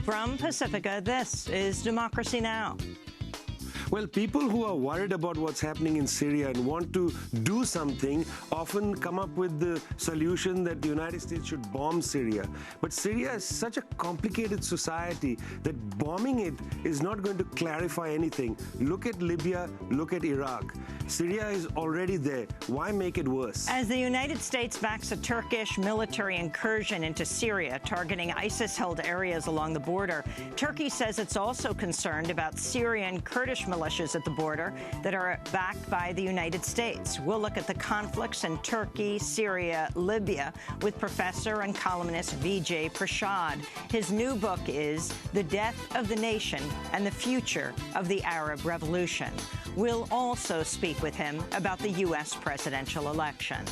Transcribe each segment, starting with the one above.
From Pacifica, this is Democracy Now! Well, people who are worried about what's happening in Syria and want to do something often come up with the solution that the United States should bomb Syria. But Syria is such a complicated society that bombing it is not going to clarify anything. Look at Libya, look at Iraq. Syria is already there. Why make it worse? As the United States backs a Turkish military incursion into Syria, targeting ISIS-held areas along the border, Turkey says it's also concerned about Syrian Kurdish militias at the border that are backed by the United States. We'll look at the conflicts in Turkey, Syria, Libya with professor and columnist Vijay Prashad. His new book is The Death of the Nation and the Future of the Arab Revolution. We'll also speak with him about the U.S. presidential election.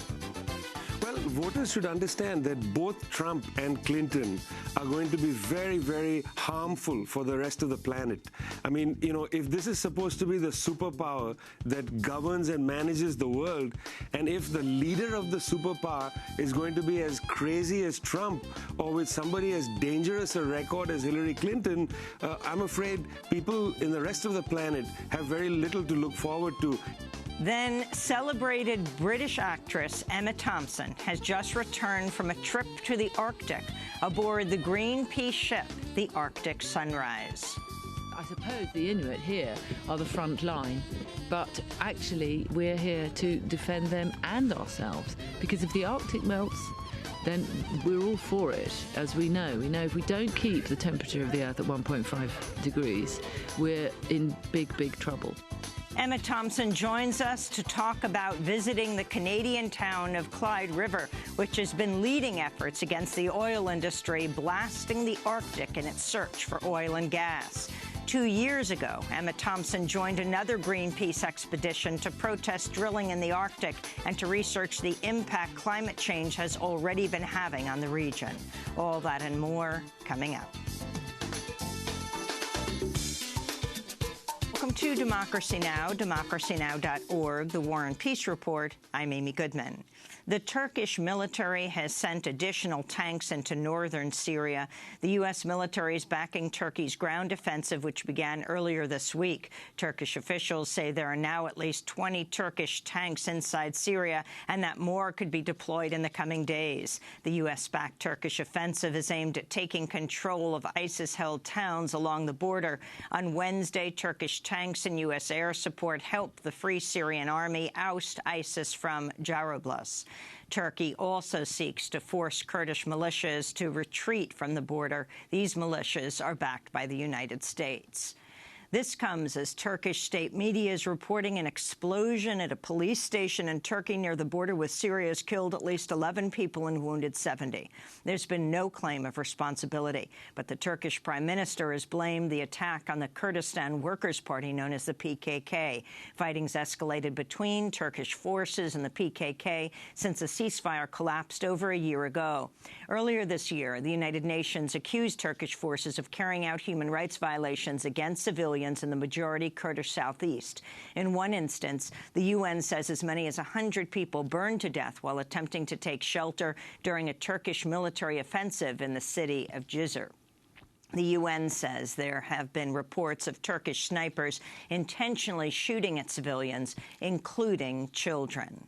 Well, voters should understand that both Trump and Clinton are going to be very, very harmful for the rest of the planet. I mean, you know, if this is supposed to be the superpower that governs and manages the world, and if the leader of the superpower is going to be as crazy as Trump or with somebody as dangerous a record as Hillary Clinton, I'm afraid people in the rest of the planet have very little to look forward to. Then celebrated British actress Emma Thompson has just returned from a trip to the Arctic aboard the Greenpeace ship, the Arctic Sunrise. I suppose the Inuit here are the front line, but actually we're here to defend them and ourselves, because if the Arctic melts, then we're all for it, as we know. We know if we don't keep the temperature of the Earth at 1.5 degrees, we're in big, big trouble. Emma Thompson joins us to talk about visiting the Canadian town of Clyde River, which has been leading efforts against the oil industry blasting the Arctic in its search for oil and gas. 2 years ago, Emma Thompson joined another Greenpeace expedition to protest drilling in the Arctic and to research the impact climate change has already been having on the region. All that and more coming up. Welcome to Democracy Now!, democracynow.org, the War and Peace Report. I'm Amy Goodman. The Turkish military has sent additional tanks into northern Syria. The U.S. military is backing Turkey's ground offensive, which began earlier this week. Turkish officials say there are now at least 20 Turkish tanks inside Syria and that more could be deployed in the coming days. The U.S.-backed Turkish offensive is aimed at taking control of ISIS-held towns along the border. On Wednesday, Turkish tanks and U.S. air support helped the Free Syrian Army oust ISIS from Jarablus. Turkey also seeks to force Kurdish militias to retreat from the border. These militias are backed by the United States. This comes as Turkish state media is reporting an explosion at a police station in Turkey near the border with Syria has killed at least 11 people and wounded 70. There's been no claim of responsibility, but the Turkish prime minister has blamed the attack on the Kurdistan Workers' Party known as the PKK. Fighting's escalated between Turkish forces and the PKK since a ceasefire collapsed over a year ago. Earlier this year, the United Nations accused Turkish forces of carrying out human rights violations against civilians in the majority Kurdish southeast. In one instance, the UN says as many as 100 people burned to death while attempting to take shelter during a Turkish military offensive in the city of Cizre. The UN says there have been reports of Turkish snipers intentionally shooting at civilians, including children.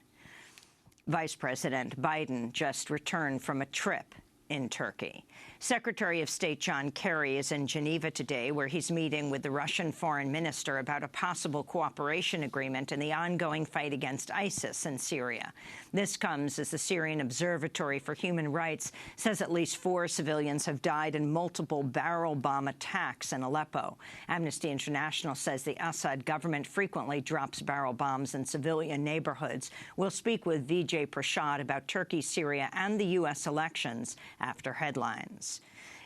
Vice President Biden just returned from a trip in Turkey. Secretary of State John Kerry is in Geneva today, where he's meeting with the Russian foreign minister about a possible cooperation agreement in the ongoing fight against ISIS in Syria. This comes as the Syrian Observatory for Human Rights says at least 4 civilians have died in multiple barrel bomb attacks in Aleppo. Amnesty International says the Assad government frequently drops barrel bombs in civilian neighborhoods. We'll speak with Vijay Prashad about Turkey, Syria, and the U.S. elections after headlines.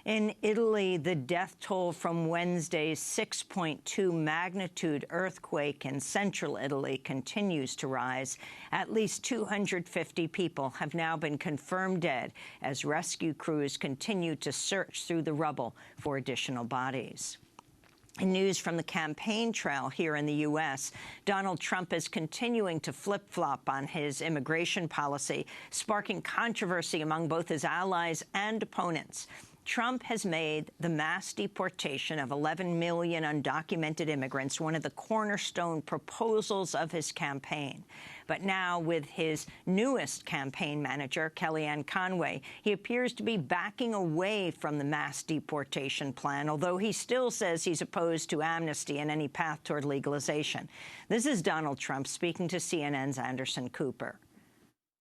In Italy, the death toll from Wednesday's 6.2 magnitude earthquake in central Italy continues to rise. At least 250 people have now been confirmed dead as rescue crews continue to search through the rubble for additional bodies. In news from the campaign trail here in the U.S., Donald Trump is continuing to flip-flop on his immigration policy, sparking controversy among both his allies and opponents. Trump has made the mass deportation of 11 million undocumented immigrants one of the cornerstone proposals of his campaign. But now, with his newest campaign manager, Kellyanne Conway, he appears to be backing away from the mass deportation plan, although he still says he's opposed to amnesty and any path toward legalization. This is Donald Trump speaking to CNN's Anderson Cooper.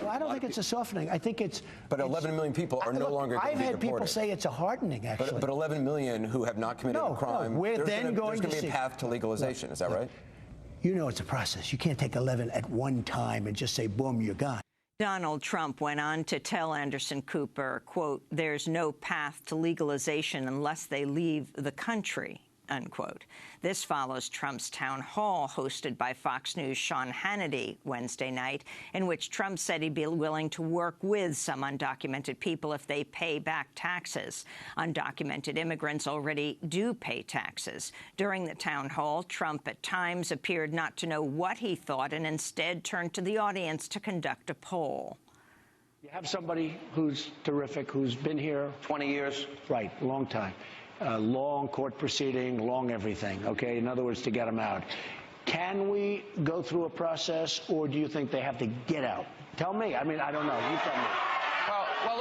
Well, I don't think it's a softening. I think it's... But 11 million people are no longer going to be deported. I've had people say it's a hardening, actually. But 11 million who have not committed a crime, we're then going to see... There's going to be a path to legalization. Is that right? You know it's a process. You can't take 11 at one time and just say, boom, you're gone. Donald Trump went on to tell Anderson Cooper, quote, "There's no path to legalization unless they leave the country," unquote. This follows Trump's town hall hosted by Fox News' Sean Hannity Wednesday night, in which Trump said he'd be willing to work with some undocumented people if they pay back taxes. Undocumented immigrants already do pay taxes. During the town hall, Trump at times appeared not to know what he thought and instead turned to the audience to conduct a poll. You have somebody who's terrific, who's been here 20 years. Right, long time. Long court proceeding, long everything, okay? In other words, to get them out. Can we go through a process, or do you think they have to get out? Tell me. I mean, I don't know. You tell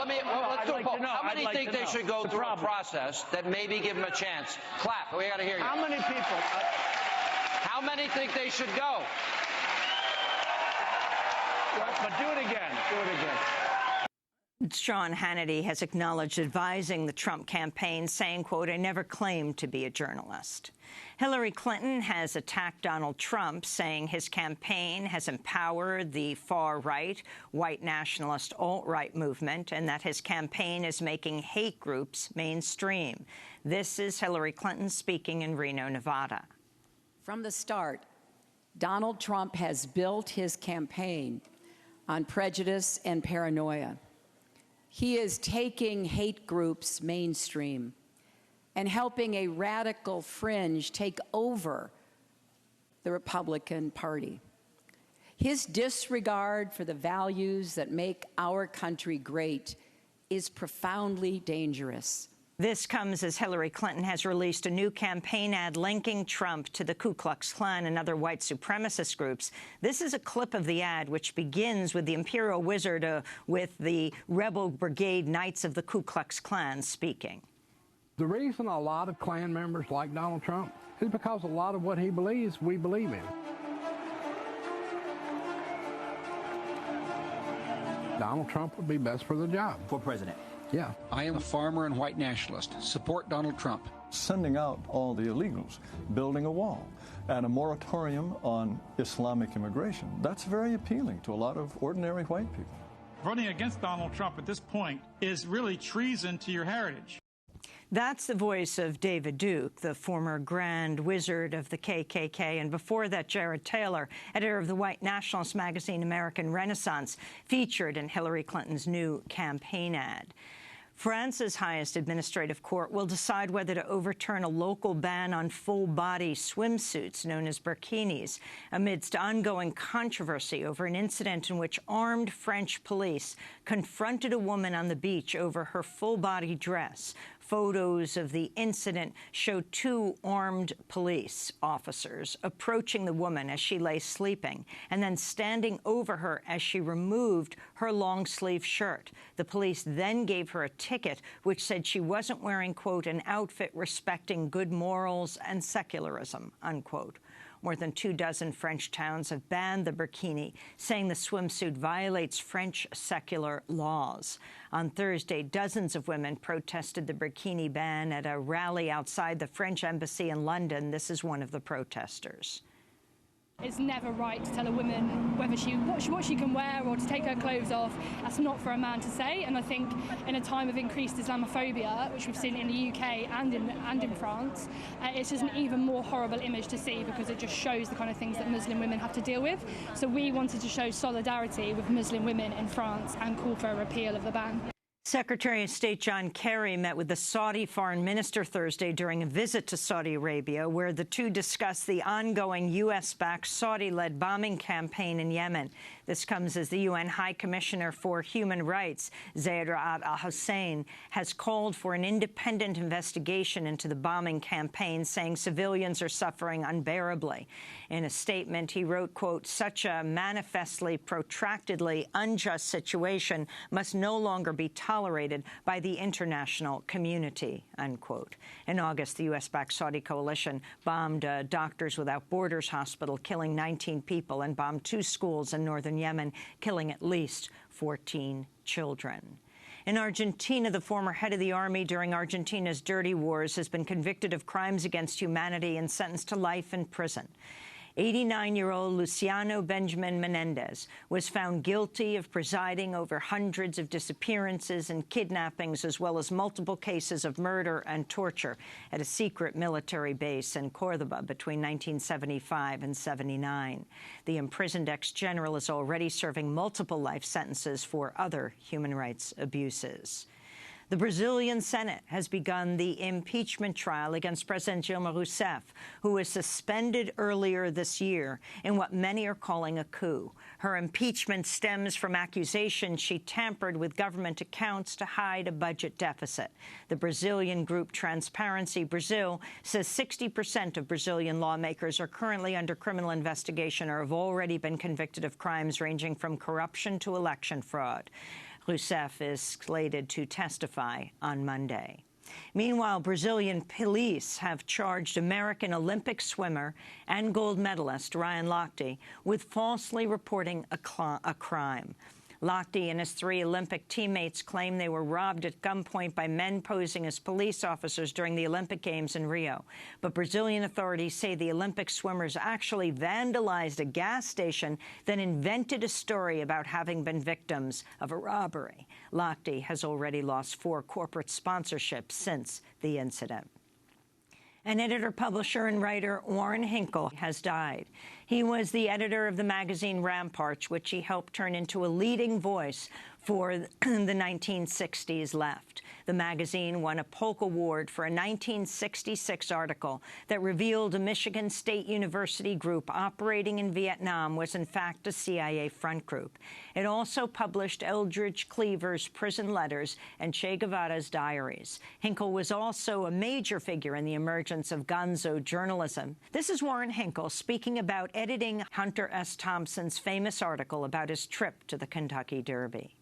me. Let's do a poll. How many think they should go through a process that maybe give them a chance? Clap. We got to hear you. How many people? How many think they should go? But do it again. Do it again. Sean Hannity has acknowledged advising the Trump campaign, saying, quote, "I never claimed to be a journalist." Hillary Clinton has attacked Donald Trump, saying his campaign has empowered the far-right, white nationalist alt-right movement, and that his campaign is making hate groups mainstream. This is Hillary Clinton speaking in Reno, Nevada. From the start, Donald Trump has built his campaign on prejudice and paranoia. He is taking hate groups mainstream and helping a radical fringe take over the Republican Party. His disregard for the values that make our country great is profoundly dangerous. This comes as Hillary Clinton has released a new campaign ad linking Trump to the Ku Klux Klan and other white supremacist groups. This is a clip of the ad, which begins with the Imperial Wizard with the Rebel Brigade Knights of the Ku Klux Klan speaking. The reason a lot of Klan members like Donald Trump is because a lot of what he believes, we believe in. Donald Trump would be best for the job. For president. Yeah. I am a farmer and white nationalist. Support Donald Trump. Sending out all the illegals, building a wall, and a moratorium on Islamic immigration. That's very appealing to a lot of ordinary white people. Voting against Donald Trump at this point is really treason to your heritage. That's the voice of David Duke, the former Grand Wizard of the KKK, and before that, Jared Taylor, editor of the white nationalist magazine American Renaissance, featured in Hillary Clinton's new campaign ad. France's highest administrative court will decide whether to overturn a local ban on full-body swimsuits known as burkinis, amidst ongoing controversy over an incident in which armed French police confronted a woman on the beach over her full-body dress. Photos of the incident show two armed police officers approaching the woman as she lay sleeping and then standing over her as she removed her long-sleeve shirt. The police then gave her a ticket which said she wasn't wearing, quote, an outfit respecting good morals and secularism, unquote. More than 24 French towns have banned the burkini, saying the swimsuit violates French secular laws. On Thursday, dozens of women protested the burkini ban at a rally outside the French embassy in London. This is one of the protesters. It's never right to tell a woman whether what she can wear or to take her clothes off. That's not for a man to say. And I think in a time of increased Islamophobia, which we've seen in the UK and in France, it's just an even more horrible image to see because it just shows the kind of things that Muslim women have to deal with. So we wanted to show solidarity with Muslim women in France and call for a repeal of the ban. Secretary of State John Kerry met with the Saudi foreign minister Thursday during a visit to Saudi Arabia, where the two discussed the ongoing U.S.-backed Saudi-led bombing campaign in Yemen. This comes as the UN High Commissioner for Human Rights, Zeid Ra'ad al-Hussein, has called for an independent investigation into the bombing campaign, saying civilians are suffering unbearably. In a statement, he wrote, quote, "Such a manifestly, protractedly unjust situation must no longer be tolerated by the international community," unquote. In August, the U.S.-backed Saudi coalition bombed Doctors Without Borders hospital, killing 19 people, and bombed 2 schools in northern Yemen, killing at least 14 children. In Argentina, the former head of the army during Argentina's dirty wars has been convicted of crimes against humanity and sentenced to life in prison. 89-year-old Luciano Benjamin Menendez was found guilty of presiding over hundreds of disappearances and kidnappings, as well as multiple cases of murder and torture at a secret military base in Córdoba between 1975 and 79. The imprisoned ex-general is already serving multiple life sentences for other human rights abuses. The Brazilian Senate has begun the impeachment trial against President Dilma Rousseff, who was suspended earlier this year in what many are calling a coup. Her impeachment stems from accusations she tampered with government accounts to hide a budget deficit. The Brazilian group Transparency Brazil says 60% of Brazilian lawmakers are currently under criminal investigation or have already been convicted of crimes ranging from corruption to election fraud. Rousseff is slated to testify on Monday. Meanwhile, Brazilian police have charged American Olympic swimmer and gold medalist Ryan Lochte with falsely reporting a crime. Lochte and his 3 Olympic teammates claim they were robbed at gunpoint by men posing as police officers during the Olympic Games in Rio. But Brazilian authorities say the Olympic swimmers actually vandalized a gas station, then invented a story about having been victims of a robbery. Lochte has already lost 4 corporate sponsorships since the incident. And editor, publisher, and writer Warren Hinkle has died. He was the editor of the magazine Ramparts, which he helped turn into a leading voice for the 1960s left. The magazine won a Polk Award for a 1966 article that revealed a Michigan State University group operating in Vietnam was in fact a CIA front group. It also published Eldridge Cleaver's prison letters and Che Guevara's diaries. Hinkle was also a major figure in the emergence of gonzo journalism. This is Warren Hinkle speaking about editing Hunter S. Thompson's famous article about his trip to the Kentucky Derby.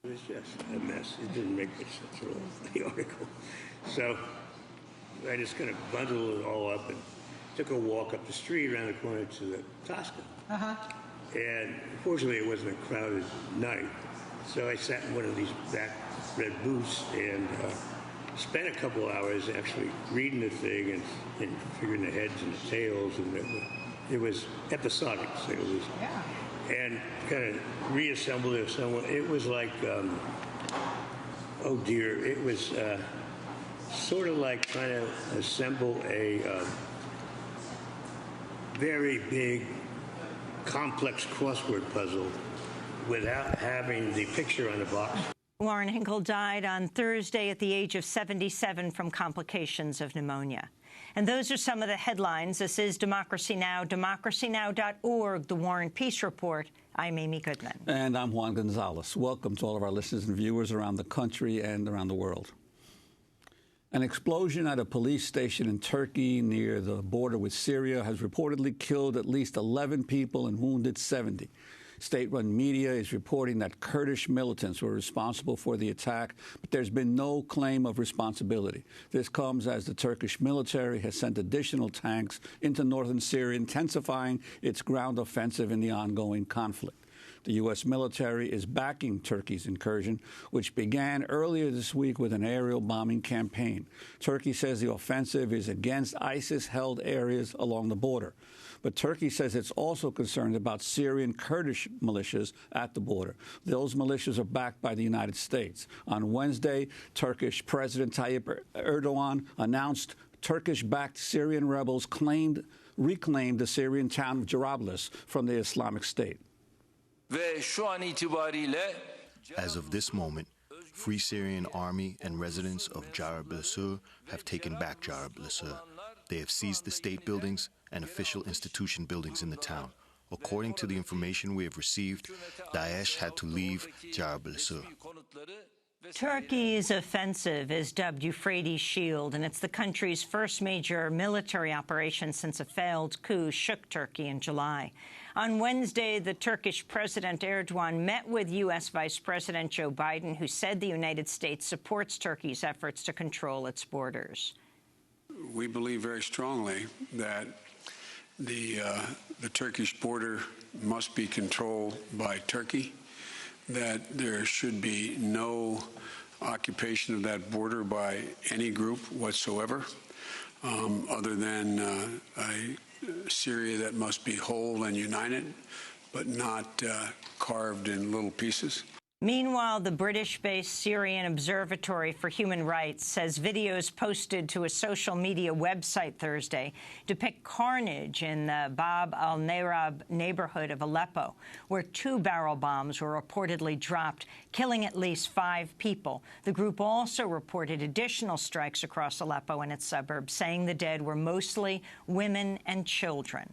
It was just a mess. It didn't make much sense at all, the article. So I just kind of bundled it all up and took a walk up the street around the corner to the Tosca. And fortunately, it wasn't a crowded night. So I sat in one of these back red booths and spent a couple hours actually reading the thing and figuring the heads and the tails. And it was episodic. So it was... Yeah. And kind of reassembled it somewhat. It was like, oh dear, it was sort of like trying to assemble a very big, complex crossword puzzle without having the picture on the box. Warren Hinkle died on Thursday at the age of 77 from complications of pneumonia. And those are some of the headlines. This is Democracy Now!, democracynow.org, The War and Peace Report. I'm Amy Goodman. And I'm Juan Gonzalez. Welcome to all of our listeners and viewers around the country and around the world. An explosion at a police station in Turkey near the border with Syria has reportedly killed at least 11 people and wounded 70. State-run media is reporting that Kurdish militants were responsible for the attack, but there's been no claim of responsibility. This comes as the Turkish military has sent additional tanks into northern Syria, intensifying its ground offensive in the ongoing conflict. The U.S. military is backing Turkey's incursion, which began earlier this week with an aerial bombing campaign. Turkey says the offensive is against ISIS-held areas along the border. But Turkey says it's also concerned about Syrian Kurdish militias at the border. Those militias are backed by the United States. On Wednesday, Turkish President Tayyip Erdogan announced Turkish-backed Syrian rebels reclaimed the Syrian town of Jarablus from the Islamic State. As of this moment, Free Syrian Army and residents of Jarablus have taken back Jarablus. They have seized the state buildings and official institution buildings in the town, According to the information we have received, Daesh had to leave Jarablus. Turkey's offensive is dubbed Euphrates Shield, and it's the country's first major military operation since a failed coup shook Turkey in July. On Wednesday, the Turkish President Erdogan met with U.S. Vice President Joe Biden, who said the United States supports Turkey's efforts to control its borders. We believe very strongly that the Turkish border must be controlled by Turkey, that there should be no occupation of that border by any group whatsoever, other than Syria that must be whole and united, but not carved in little pieces. Meanwhile, the British-based Syrian Observatory for Human Rights says videos posted to a social media website Thursday depict carnage in the Bab al-Narab neighborhood of Aleppo, where 2 barrel bombs were reportedly dropped, killing at least 5 people. The group also reported additional strikes across Aleppo and its suburbs, saying the dead were mostly women and children.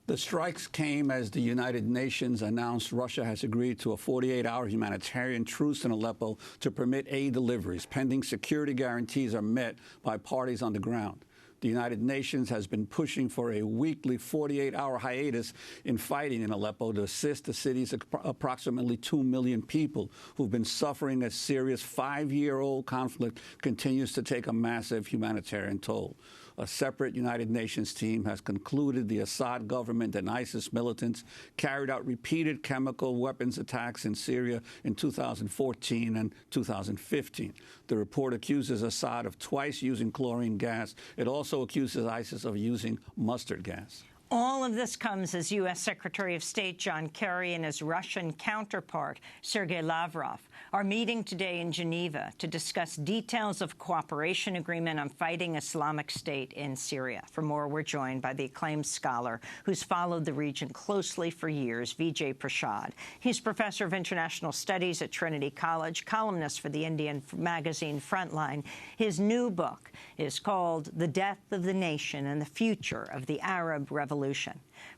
The strikes came as the United Nations announced Russia has agreed to a 48-hour humanitarian truce in Aleppo to permit aid deliveries, pending security guarantees are met by parties on the ground. The United Nations has been pushing for a weekly 48-hour hiatus in fighting in Aleppo to assist the city's approximately 2 million people who've been suffering as Syria's 5-year-old conflict continues to take a massive humanitarian toll. A separate United Nations team has concluded the Assad government and ISIS militants carried out repeated chemical weapons attacks in Syria in 2014 and 2015. The report accuses Assad of twice using chlorine gas. It also accuses ISIS of using mustard gas. All of this comes as U.S. Secretary of State John Kerry and his Russian counterpart, Sergei Lavrov, are meeting today in Geneva to discuss details of cooperation agreement on fighting Islamic State in Syria. For more, we're joined by the acclaimed scholar who's followed the region closely for years, Vijay Prashad. He's professor of international studies at Trinity College, columnist for the Indian magazine Frontline. His new book is called The Death of the Nation and the Future of the Arab Revolution.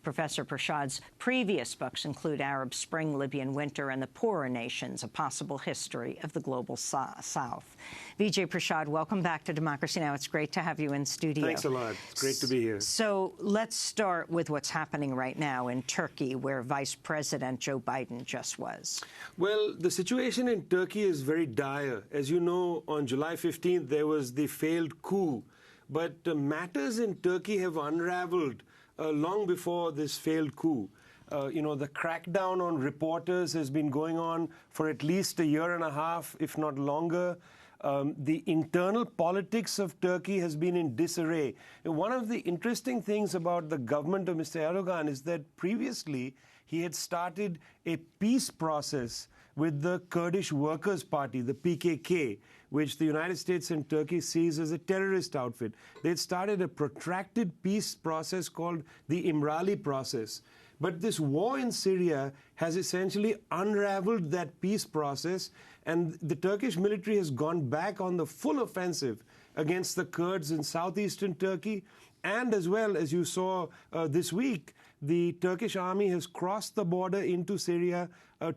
Professor Prashad's previous books include Arab Spring, Libyan Winter, and the Poorer Nations, a possible history of the global South. Vijay Prashad, welcome back to Democracy Now! It's great to have you in studio. Thanks a lot. It's great to be here. So let's start with what's happening right now in Turkey, where Vice President Joe Biden just was. Well, the situation in Turkey is very dire. As you know, on July 15th, there was the failed coup. But matters in Turkey have unraveled long before this failed coup. The crackdown on reporters has been going on for at least a year and a half, if not longer. The internal politics of Turkey has been in disarray. And one of the interesting things about the government of Mr. Erdogan is that previously he had started a peace process with the Kurdish Workers' Party, the PKK, which the United States and Turkey sees as a terrorist outfit. They had started a protracted peace process called the Imrali process. But this war in Syria has essentially unraveled that peace process, and the Turkish military has gone back on the full offensive against the Kurds in southeastern Turkey. And as well, as you saw this week, the Turkish army has crossed the border into Syria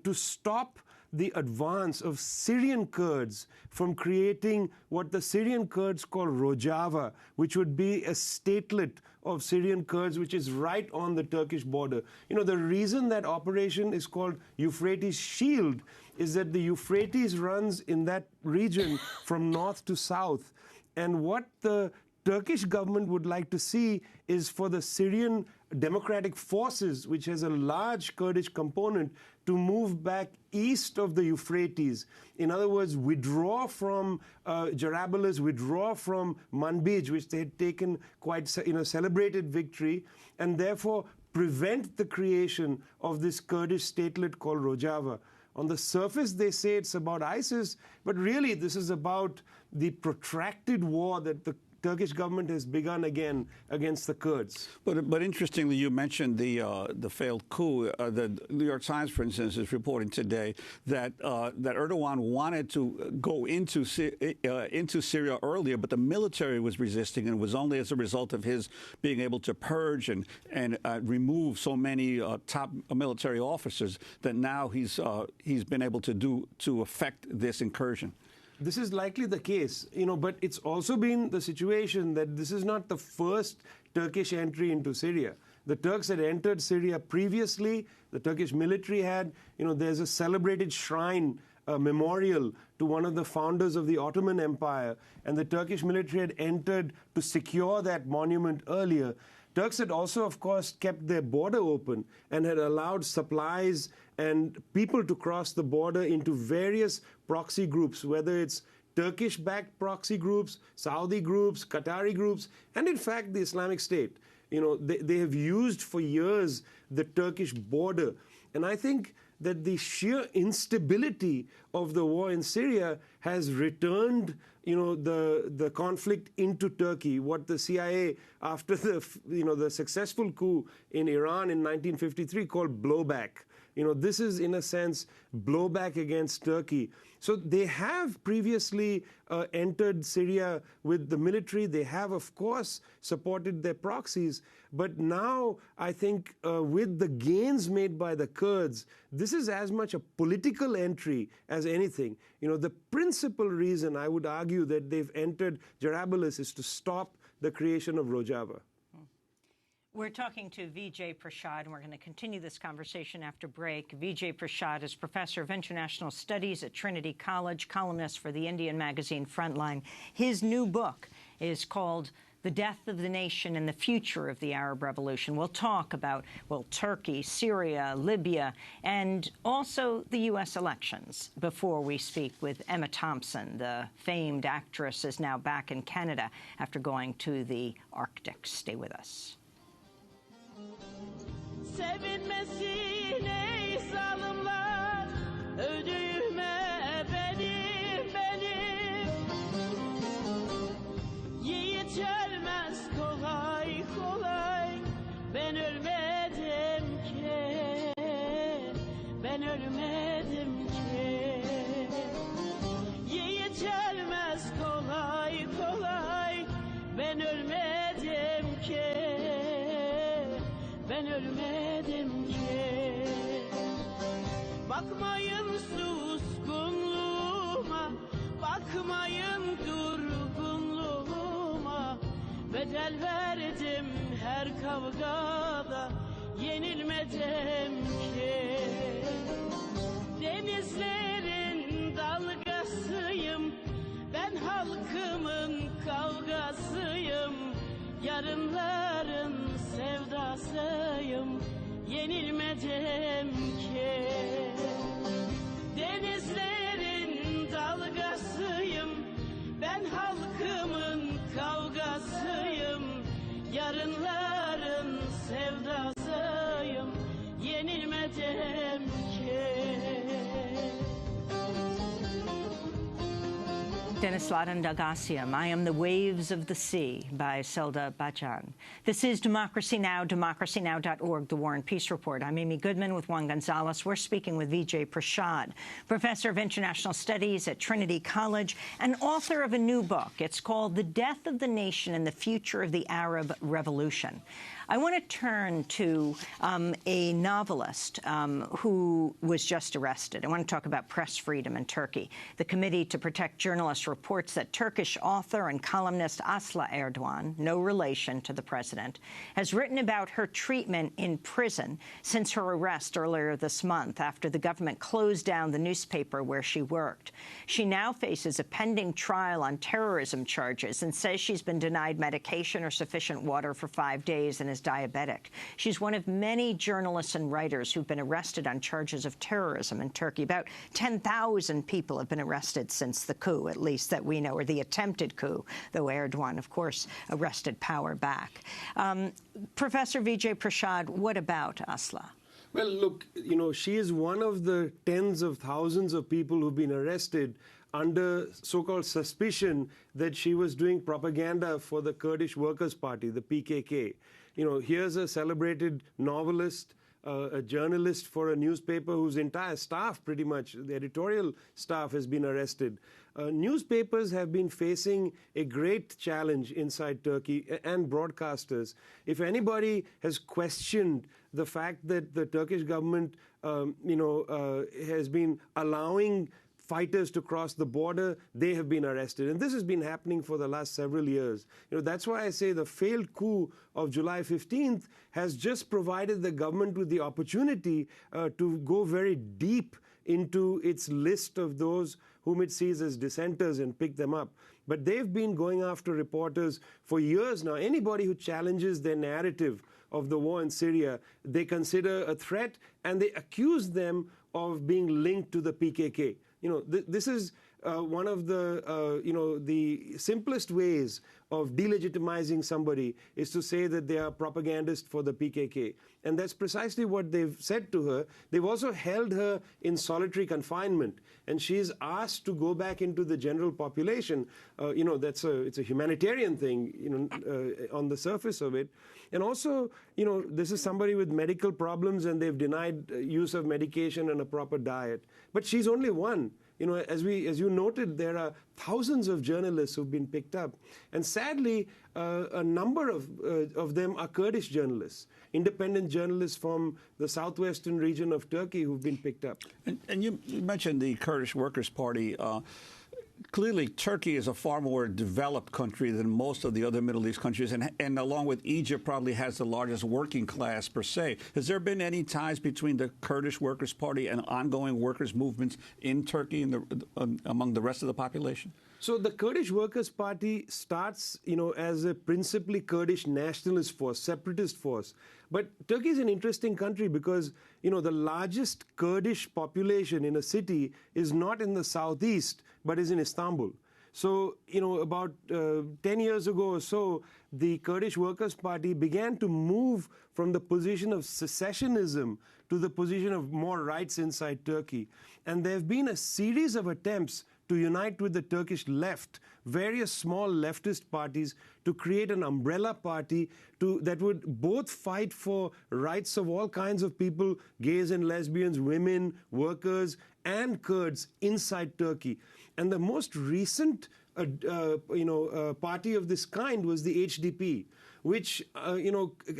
to stop the advance of Syrian Kurds from creating what the Syrian Kurds call Rojava, which would be a statelet of Syrian Kurds, which is right on the Turkish border. The reason that operation is called Euphrates Shield is that the Euphrates runs in that region from north to south. And what the Turkish government would like to see is for the Syrian Democratic Forces, which has a large Kurdish component, to move back east of the Euphrates. In other words, withdraw from Jarablus, withdraw from Manbij, which they had taken quite celebrated victory, and therefore prevent the creation of this Kurdish statelet called Rojava. On the surface, they say it's about ISIS, but really this is about the protracted war that the Turkish government has begun again against the Kurds. But interestingly, you mentioned the failed coup. The New York Times, for instance, is reporting today that that Erdogan wanted to go into Syria earlier, but the military was resisting, and it was only as a result of his being able to purge and remove so many top military officers that now he's been able to affect this incursion. This is likely the case, but it's also been the situation that this is not the first Turkish entry into Syria. The Turks had entered Syria previously. The Turkish military had. There's a celebrated shrine, a memorial to one of the founders of the Ottoman Empire, and the Turkish military had entered to secure that monument earlier. Turks had also, of course, kept their border open and had allowed supplies and people to cross the border into various proxy groups, whether it's Turkish-backed proxy groups, Saudi groups, Qatari groups, and in fact the Islamic State. They have used for years the Turkish border. And I think that the sheer instability of the war in Syria has returned the conflict into Turkey. What the CIA, after the successful coup in Iran in 1953, called blowback. This is, in a sense, blowback against Turkey. So they have previously entered Syria with the military. They have, of course, supported their proxies. But now, I think, with the gains made by the Kurds, this is as much a political entry as anything. The principal reason, I would argue, that they've entered Jarablus is to stop the creation of Rojava. We're talking to Vijay Prashad, and we're going to continue this conversation after break. Vijay Prashad is professor of international studies at Trinity College, columnist for the Indian magazine Frontline. His new book is called The Death of the Nation and the Future of the Arab Revolution. We'll talk about, Turkey, Syria, Libya, and also the U.S. elections. Before we speak with Emma Thompson, the famed actress, is now back in Canada after going to the Arctic. Stay with us. Sevinmesin ey zalimler, ödüğüme benim. Yiğit ölmez kolay kolay, ben ölmedim ki, ben ölmedim ki. Yiğit ölmez kolay kolay, ben ölmedim ki. Ben ölmedim ki. Bakmayın suskunluğuma, bakmayın durgunluğuma. Bedel verdim her kavgada, yenilmedim ki. Denizlerin dalgasıyım, ben halkımın kavgasıyım. Yarınların sevdasıyım, yenilmedim ki. Denizlerin dalgasıyım, ben halkımın kavgasıyım. Yarınların sevdasıyım, yenilmedim ki. Denis Ladandagasiam, I Am the Waves of the Sea by Selda Bajan. This is Democracy Now!, democracynow.org, The War and Peace Report. I'm Amy Goodman with Juan Gonzalez. We're speaking with Vijay Prashad, professor of international studies at Trinity College and author of a new book. It's called The Death of the Nation and the Future of the Arab Revolution. I want to turn to a novelist who was just arrested. I want to talk about press freedom in Turkey. The Committee to Protect Journalists reports that Turkish author and columnist Aslı Erdoğan, no relation to the president, has written about her treatment in prison since her arrest earlier this month after the government closed down the newspaper where she worked. She now faces a pending trial on terrorism charges and says she's been denied medication or sufficient water for 5 days and is diabetic. She's one of many journalists and writers who've been arrested on charges of terrorism in Turkey. About 10,000 people have been arrested since the coup, at least that we know, or the attempted coup, though Erdogan, of course, wrested power back. Professor Vijay Prashad, what about Aslı? Well, look, she is one of the tens of thousands of people who've been arrested under so-called suspicion that she was doing propaganda for the Kurdish Workers' Party, the PKK. You know, here's a celebrated novelist, a journalist for a newspaper whose entire staff, pretty much, the editorial staff, has been arrested. Newspapers have been facing a great challenge inside Turkey, and broadcasters. If anybody has questioned the fact that the Turkish government, has been allowing fighters to cross the border, they have been arrested. And this has been happening for the last several years. You know, that's why I say the failed coup of July 15th has just provided the government with the opportunity to go very deep into its list of those whom it sees as dissenters and pick them up. But they've been going after reporters for years now. Anybody who challenges their narrative of the war in Syria, they consider a threat, and they accuse them of being linked to the PKK. You know, this is one of the, the simplest ways of delegitimizing somebody is to say that they are propagandist for the PKK. And that's precisely what they've said to her. They've also held her in solitary confinement, and she's asked to go back into the general population. It's a humanitarian thing, on the surface of it. And also, this is somebody with medical problems, and they've denied use of medication and a proper diet. But she's only one. As you noted, there are thousands of journalists who've been picked up. And sadly, a number of them are Kurdish journalists, independent journalists from the southwestern region of Turkey who've been picked up. And you mentioned the Kurdish Workers' Party. Clearly, Turkey is a far more developed country than most of the other Middle East countries, and along with Egypt, probably has the largest working class per se. Has there been any ties between the Kurdish Workers' Party and ongoing workers' movements in Turkey and among the rest of the population? So the Kurdish Workers' Party starts, as a principally Kurdish nationalist force, separatist force. But Turkey is an interesting country because, the largest Kurdish population in a city is not in the southeast, but is in Istanbul. So, about 10 years ago or so, the Kurdish Workers' Party began to move from the position of secessionism to the position of more rights inside Turkey. And there have been a series of attempts to unite with the Turkish left, various small leftist parties, to create an umbrella party that would both fight for rights of all kinds of people, gays and lesbians, women, workers, and Kurds inside Turkey. And the most recent party of this kind was the HDP, which,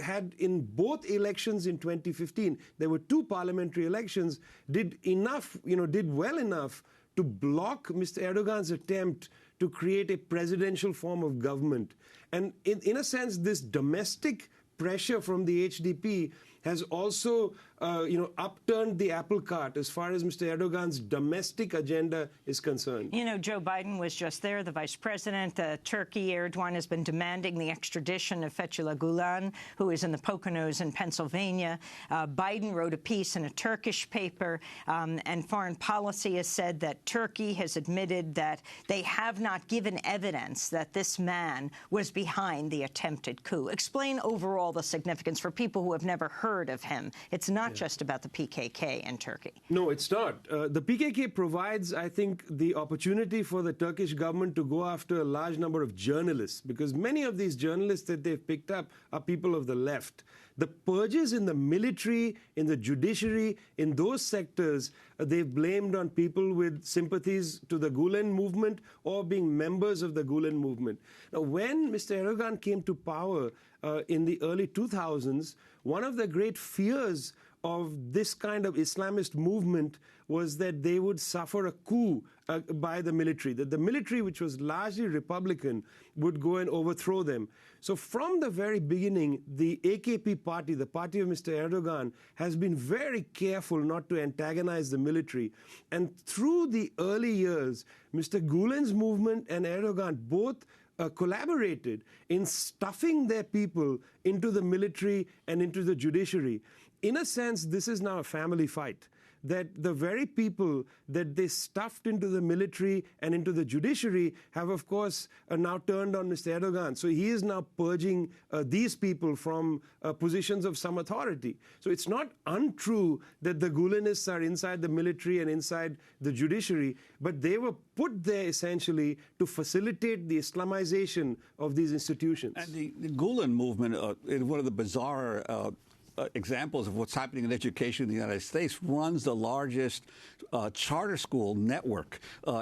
had in both elections in 2015, there were two parliamentary elections, did well enough to block Mr. Erdogan's attempt to create a presidential form of government. And in a sense, this domestic pressure from the HDP has also, upturned the apple cart as far as Mr. Erdogan's domestic agenda is concerned. Joe Biden was just there, the vice president. Turkey, Erdogan has been demanding the extradition of Fethullah Gulen, who is in the Poconos in Pennsylvania. Biden wrote a piece in a Turkish paper, and Foreign Policy has said that Turkey has admitted that they have not given evidence that this man was behind the attempted coup. Explain overall the significance for people who have never heard of him. It's not just about the PKK in Turkey. No, it's not. The PKK provides, I think, the opportunity for the Turkish government to go after a large number of journalists, because many of these journalists that they've picked up are people of the left. The purges in the military, in the judiciary, in those sectors, they've blamed on people with sympathies to the Gulen movement or being members of the Gulen movement. Now, when Mr. Erdogan came to power in the early 2000s, one of the great fears of this kind of Islamist movement was that they would suffer a coup by the military, that the military, which was largely Republican, would go and overthrow them. So from the very beginning, the AKP party, the party of Mr. Erdogan, has been very careful not to antagonize the military. And through the early years, Mr. Gulen's movement and Erdogan both collaborated in stuffing their people into the military and into the judiciary. In a sense, this is now a family fight. that the very people that they stuffed into the military and into the judiciary have, of course, now turned on Mr. Erdogan. So he is now purging these people from positions of some authority. So it's not untrue that the Gulenists are inside the military and inside the judiciary, but they were put there essentially to facilitate the Islamization of these institutions. And the Gulen movement is one of the bizarre examples of what's happening in education in the United States, runs the largest charter school network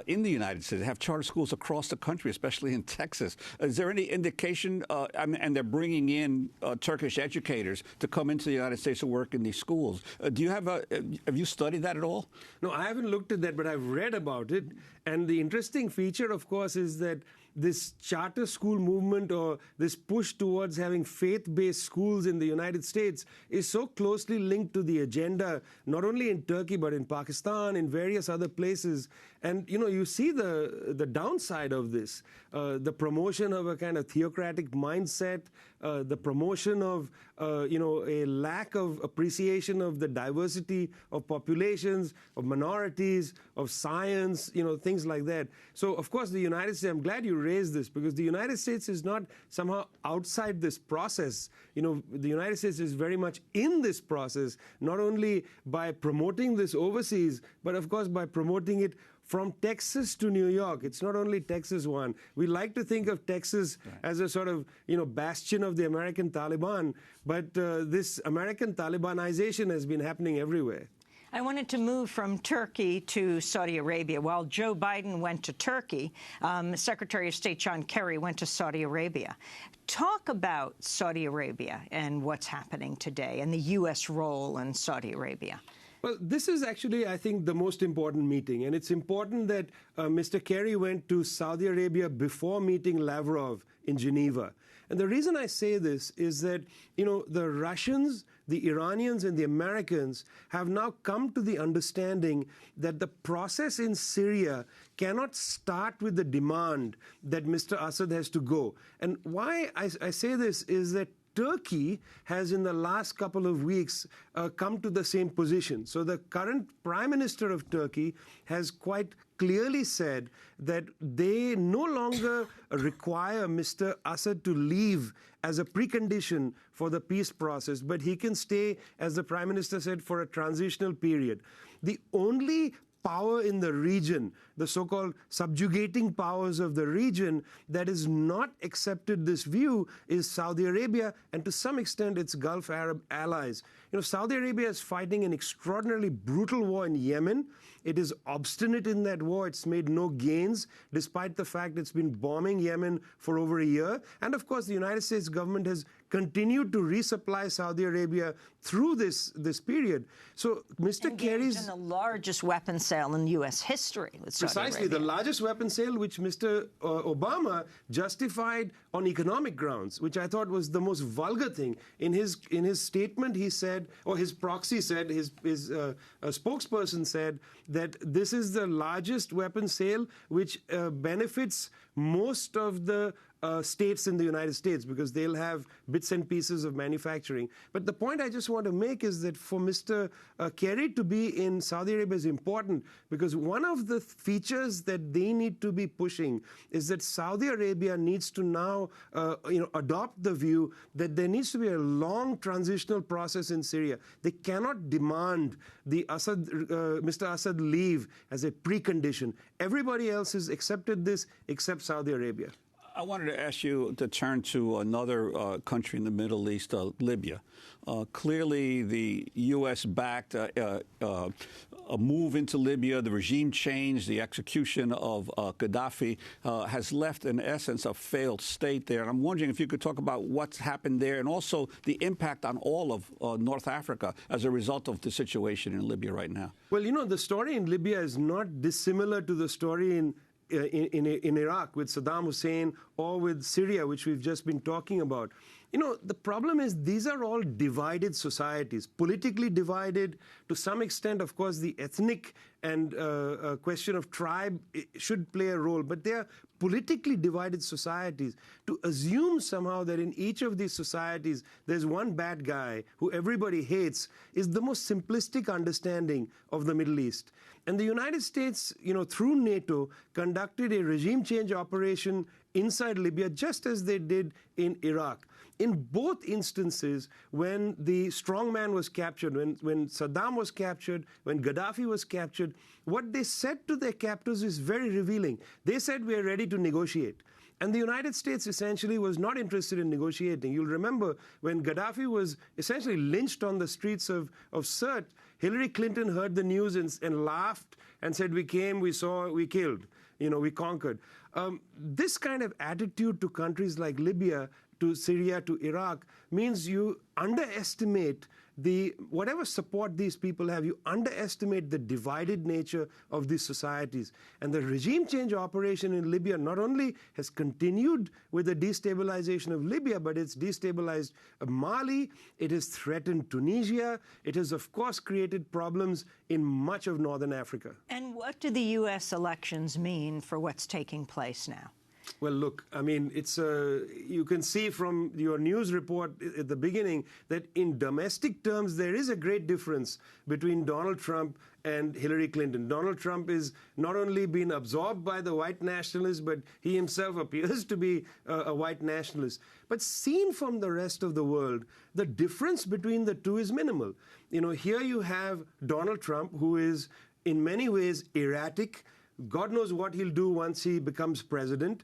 in the United States. They have charter schools across the country, especially in Texas. Is there any indication, and they're bringing in Turkish educators to come into the United States to work in these schools. Do you have you studied that at all? No, I haven't looked at that, but I've read about it. And the interesting feature, of course, is that this charter school movement, or this push towards having faith-based schools in the United States, is so closely linked to the agenda, not only in Turkey, but in Pakistan, in various other places. And, you know, you see the downside of this, the promotion of a kind of theocratic mindset, the promotion of, you know, a lack of appreciation of the diversity of populations, of minorities, of science, you know, things like that. So, of course, the United States, I'm glad you raised this, because the United States is not somehow outside this process. You know, the United States is very much in this process, not only by promoting this overseas, but, of course, by promoting it from Texas to New York. It's not only Texas one. We like to think of Texas as a sort of, you know, bastion of the American Taliban, but this American Talibanization has been happening everywhere. I wanted to move from Turkey to Saudi Arabia. While Joe Biden went to Turkey, Secretary of State John Kerry went to Saudi Arabia. Talk about Saudi Arabia and what's happening today and the U.S. role in Saudi Arabia. Well, this is actually, I think, the most important meeting. And it's important that Mr. Kerry went to Saudi Arabia before meeting Lavrov in Geneva. And the reason I say this is that, you know, the Russians, the Iranians, and the Americans have now come to the understanding that the process in Syria cannot start with the demand that Mr. Assad has to go. And why I say this is that Turkey has, in the last couple of weeks, come to the same position. So the current Prime Minister of Turkey has quite clearly said that they no longer require Mr. Assad to leave as a precondition for the peace process, but he can stay, as the Prime Minister said, for a transitional period. The only power in the region, the so-called subjugating powers of the region, that has not accepted this view is Saudi Arabia and, to some extent, its Gulf Arab allies. You know, Saudi Arabia is fighting an extraordinarily brutal war in Yemen. It is obstinate in that war. It's made no gains, despite the fact it's been bombing Yemen for over a year. And, of course, the United States government has continued to resupply Saudi Arabia through this period. So Mr. Kerry's... in the largest weapons sale in U.S. history with Saudi Precisely, Arabia. the largest weapons sale, which Mr. Obama justified on economic grounds, which I thought was the most vulgar thing. In his statement, he said, or his proxy said, his spokesperson said, that this is the largest weapons sale which benefits most of the states in the United States, because they'll have bits and pieces of manufacturing. But the point I just want to make is that for Mr. Kerry to be in Saudi Arabia is important, because one of the features that they need to be pushing is that Saudi Arabia needs to now adopt the view that there needs to be a long transitional process in Syria. They cannot demand the Mr. Assad leave as a precondition. Everybody else has accepted this except Saudi Arabia. I wanted to ask you to turn to another country in the Middle East, Libya. Clearly, the U.S.-backed a move into Libya, the regime change, the execution of Gaddafi has left, in essence, a failed state there. And I'm wondering if you could talk about what's happened there and also the impact on all of North Africa as a result of the situation in Libya right now. Well, you know, the story in Libya is not dissimilar to the story in Iraq with Saddam Hussein or with Syria, which we've just been talking about. You know, the problem is these are all divided societies, politically divided. To some extent, of course, the ethnic and question of tribe should play a role, but they are politically divided societies. To assume somehow that in each of these societies there's one bad guy who everybody hates is the most simplistic understanding of the Middle East. And the United States, you know, through NATO, conducted a regime change operation inside Libya, just as they did in Iraq. In both instances, when the strongman was captured, when Saddam was captured, when Gaddafi was captured, what they said to their captors is very revealing. They said, we are ready to negotiate. And the United States essentially was not interested in negotiating. You'll remember when Gaddafi was essentially lynched on the streets of Sirte, Hillary Clinton heard the news and laughed and said, we came, we saw, we killed, you know, we conquered. This kind of attitude to countries like Libya, to Syria, to Iraq, means you underestimate whatever support these people have, you underestimate the divided nature of these societies. And the regime change operation in Libya not only has continued with the destabilization of Libya, but it's destabilized Mali, it has threatened Tunisia, it has, of course, created problems in much of northern Africa. And what do the U.S. elections mean for what's taking place now? Well, look, I mean, it's you can see from your news report at the beginning that in domestic terms, there is a great difference between Donald Trump and Hillary Clinton. Donald Trump is not only been absorbed by the white nationalists, but he himself appears to be a white nationalist. But seen from the rest of the world, the difference between the two is minimal. You know, here you have Donald Trump, who is in many ways erratic. God knows what he'll do once he becomes president.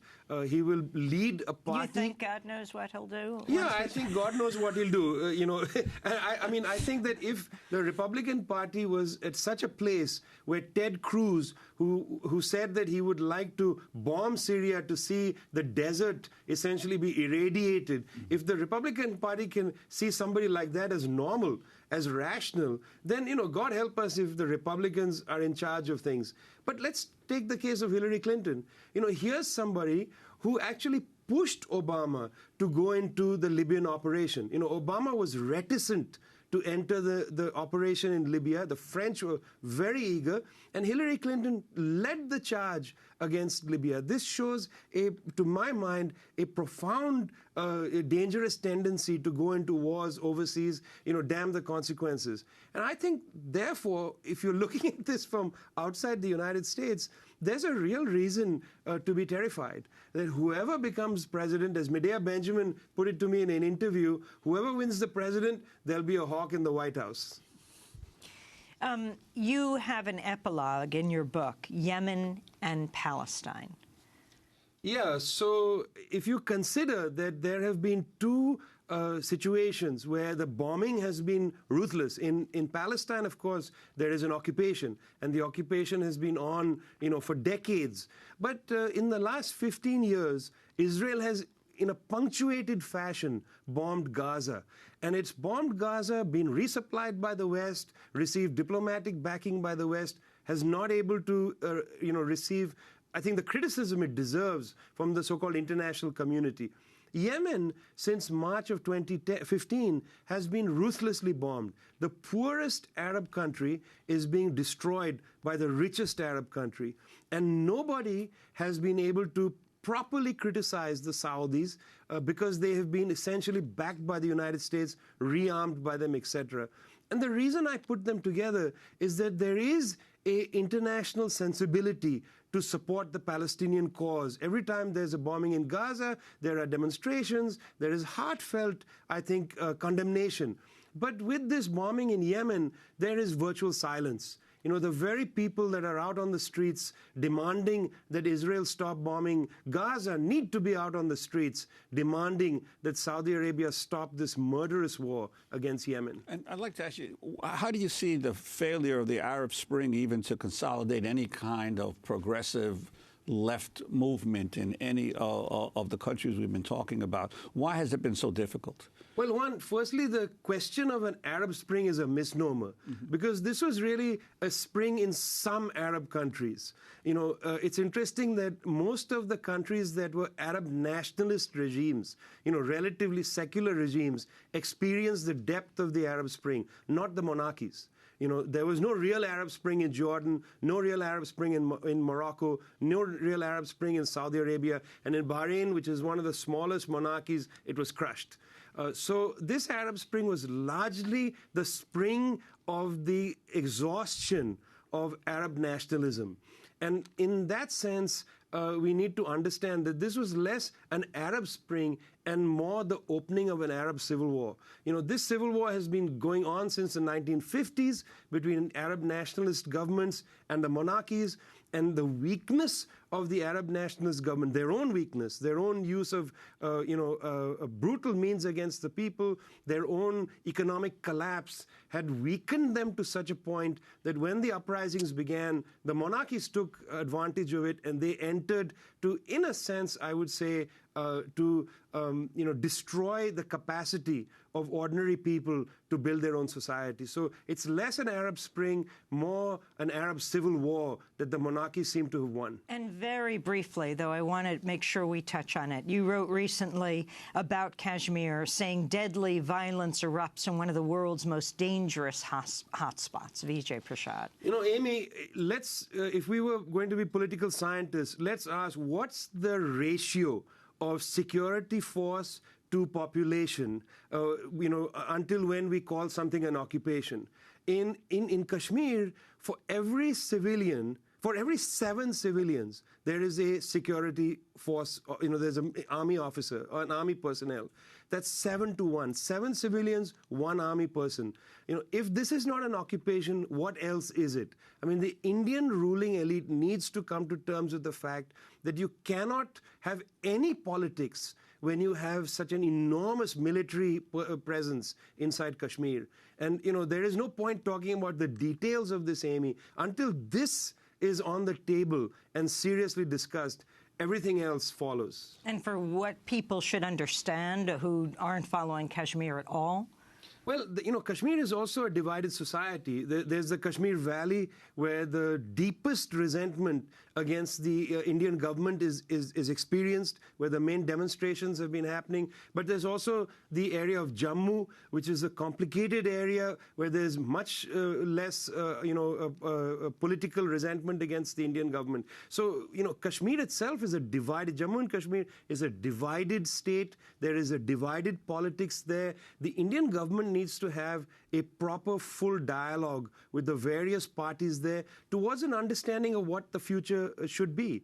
He will lead a party. You think God knows what he'll do? Yeah, I think God knows what he'll do. You know, I mean, I think that if the Republican Party was at such a place where Ted Cruz, who said that he would like to bomb Syria to see the desert essentially be irradiated, if the Republican Party can see somebody like that as normal, as rational, then, you know, God help us if the Republicans are in charge of things. But let's take the case of Hillary Clinton. You know, here's somebody who actually pushed Obama to go into the Libyan operation. You know, Obama was reticent to enter the operation in Libya. The French were very eager, and Hillary Clinton led the charge against Libya. This shows, to my mind, a profound, dangerous tendency to go into wars overseas, you know, damn the consequences. And I think, therefore, if you're looking at this from outside the United States, there's a real reason to be terrified that whoever becomes president, as Medea Benjamin put it to me in an interview, whoever wins the president, there'll be a hawk in the White House. You have an epilogue in your book, Yemen and Palestine. Yeah, so if you consider that there have been two situations where the bombing has been ruthless. In Palestine, of course, there is an occupation, and the occupation has been on, you know, for decades. But in the last 15 years, Israel has, in a punctuated fashion, bombed Gaza. And it's bombed Gaza, been resupplied by the West, received diplomatic backing by the West, has not able to, you know, receive, I think, the criticism it deserves from the so-called international community. Yemen, since March of 2015, has been ruthlessly bombed. The poorest Arab country is being destroyed by the richest Arab country. And nobody has been able to properly criticize the Saudis because they have been essentially backed by the United States, rearmed by them, etc. And the reason I put them together is that there is an international sensibility to support the Palestinian cause. Every time there's a bombing in Gaza, there are demonstrations, there is heartfelt, I think, condemnation. But with this bombing in Yemen, there is virtual silence. You know, the very people that are out on the streets demanding that Israel stop bombing Gaza need to be out on the streets demanding that Saudi Arabia stop this murderous war against Yemen. And I'd like to ask you, how do you see the failure of the Arab Spring even to consolidate any kind of progressive left movement in any of the countries we've been talking about? Why has it been so difficult? Well, firstly, the question of an Arab Spring is a misnomer, because this was really a spring in some Arab countries. It's interesting that most of the countries that were Arab nationalist regimes, relatively secular regimes, experienced the depth of the Arab Spring, not the monarchies. There was no real Arab Spring in Jordan, no real Arab Spring in Morocco, no real Arab Spring in Saudi Arabia, and in Bahrain, which is one of the smallest monarchies, it was crushed. So this Arab Spring was largely the spring of the exhaustion of Arab nationalism. And in that sense, we need to understand that this was less an Arab Spring and more the opening of an Arab civil war. This civil war has been going on since the 1950s between Arab nationalist governments and the monarchies, and the weakness of the Arab nationalist government, their own weakness, their own use of brutal means against the people, their own economic collapse had weakened them to such a point that when the uprisings began, the monarchies took advantage of it, and they entered to, in a sense, I would say, to destroy the capacity of ordinary people to build their own society. So it's less an Arab Spring, more an Arab civil war that the monarchies seem to have won. And very briefly, though, I want to make sure we touch on it. You wrote recently about Kashmir, saying deadly violence erupts in one of the world's most dangerous hotspots. Vijay Prashad. Amy, if we were going to be political scientists, let's ask, what's the ratio of security force to population, until when we call something an occupation? In Kashmir, for every 7 civilians, there is a security force, there's an army officer or an army personnel. That's 7 to 1. 7 civilians, 1 army person. If this is not an occupation, what else is it? I mean, the Indian ruling elite needs to come to terms with the fact that you cannot have any politics when you have such an enormous military presence inside Kashmir. And, there is no point talking about the details of this, Amy, until this is on the table and seriously discussed. Everything else follows. And for what people should understand who aren't following Kashmir at all? Well, Kashmir is also a divided society. There's the Kashmir Valley, where the deepest resentment against the Indian government is experienced, where the main demonstrations have been happening. But there's also the area of Jammu, which is a complicated area where there's much less, political resentment against the Indian government. So, Kashmir itself is Jammu and Kashmir is a divided state. There is a divided politics there. The Indian government needs to have a proper, full dialogue with the various parties there towards an understanding of what the future should be.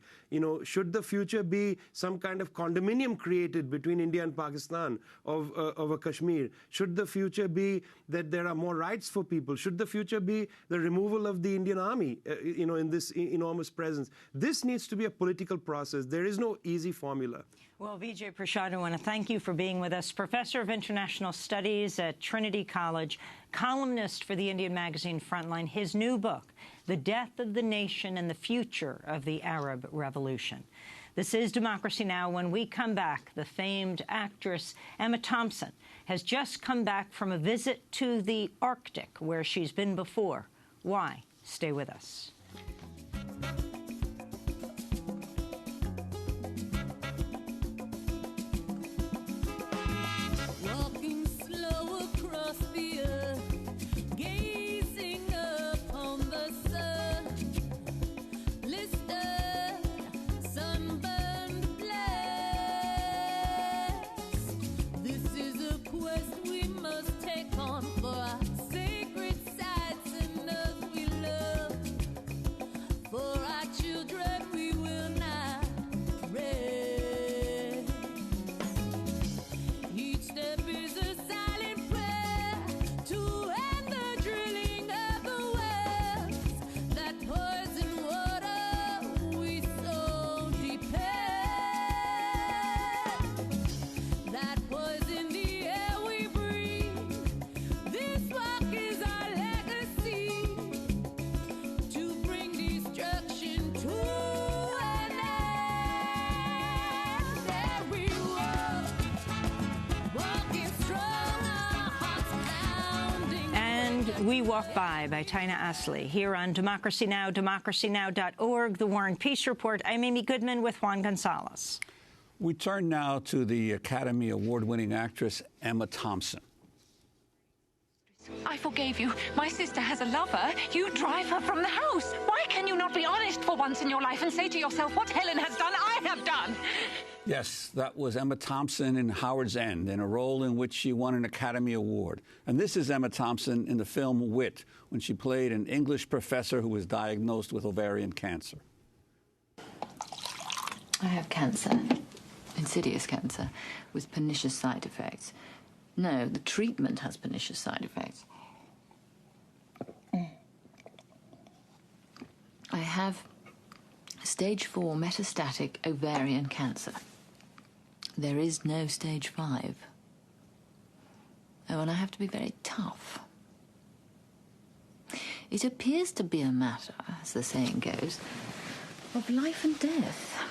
Should the future be some kind of condominium created between India and Pakistan of a Kashmir? Should the future be that there are more rights for people? Should the future be the removal of the Indian army, in this enormous presence? This needs to be a political process. There is no easy formula. Well, Vijay Prashad, I want to thank you for being with us. Professor of International Studies at Trinity College, columnist for the Indian magazine Frontline. His new book, The Death of the Nation and the Future of the Arab Revolution. This is Democracy Now! When we come back, the famed actress Emma Thompson has just come back from a visit to the Arctic, where she's been before. Why? Stay with us. We Walk By Tina Astley, here on Democracy Now!, democracynow.org, The War and Peace Report. I'm Amy Goodman with Juan Gonzalez. We turn now to the Academy Award-winning actress Emma Thompson. I forgave you. My sister has a lover. You drive her from the house. Why can you not be honest for once in your life and say to yourself, what Helen has done, I have done? Yes, that was Emma Thompson in Howard's End, in a role in which she won an Academy Award. And this is Emma Thompson in the film Wit, when she played an English professor who was diagnosed with ovarian cancer. I have cancer, insidious cancer, with pernicious side effects. No, the treatment has pernicious side effects. I have stage 4 metastatic ovarian cancer. There is no stage 5. Oh, and I have to be very tough. It appears to be a matter, as the saying goes, of life and death.